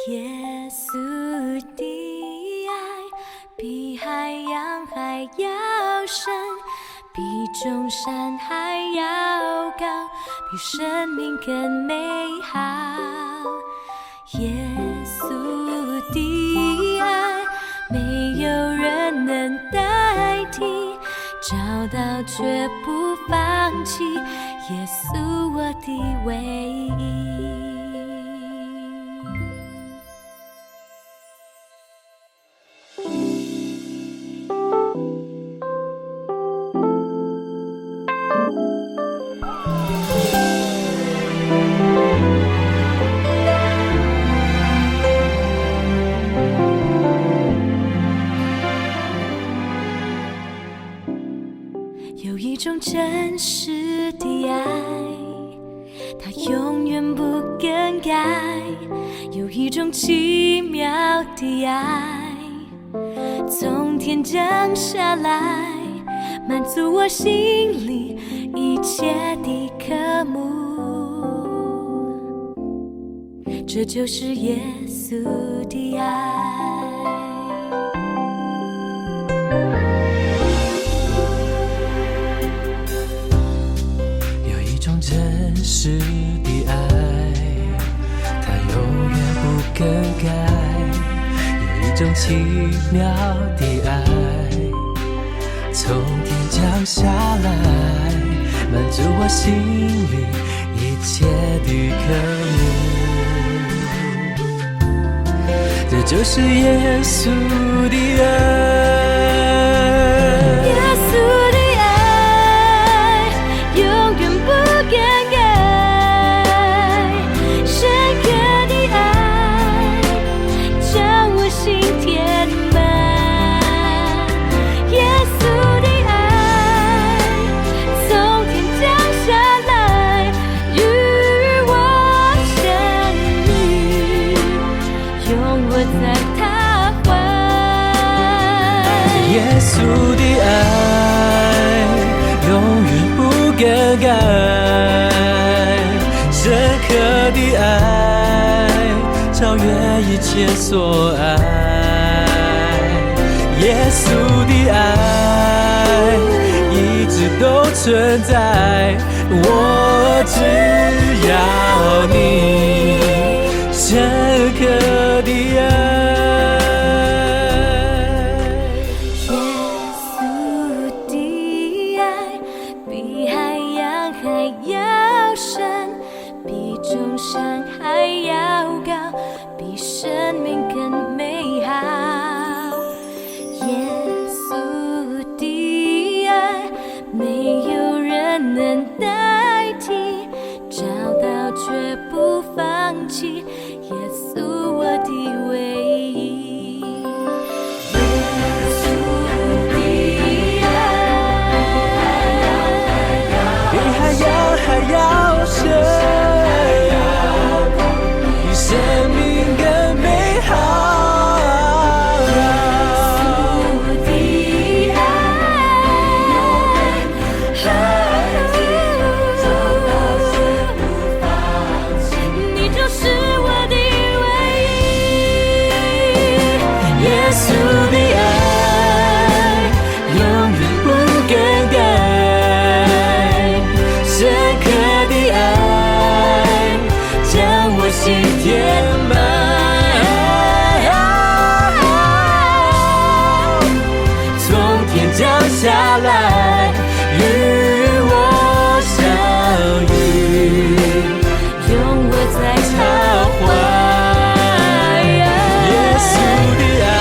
耶稣的爱比海洋还要深，比众山还要高，比生命更美好。耶稣的爱没有人能代替，找到却不放弃，耶稣我的唯一。有一种真实的爱，它永远不更改。有一种奇妙的爱，从天降下来，满足我心里一切的渴慕。这就是耶稣的爱。真实的爱，它永远不更改。有一种奇妙的爱，从天降下来，满足我心里一切的渴慕。这就是耶稣的爱。耶稣的爱永远不更改，深刻的爱超越一切所爱。耶稣的爱一直都存在，我只要你深刻的爱。山还要高，比生命更美好。耶稣的爱没有人能代替，找到却不放弃，耶稣我的唯一。耶稣的爱比海洋还要深，生命更美好。耶稣的爱永远不更改，深刻的爱将我心填满，从天降下来与我相遇，拥我在他怀。耶稣的爱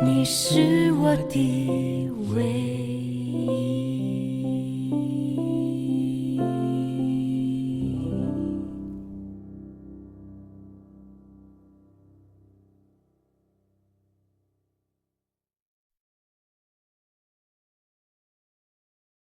你是我的唯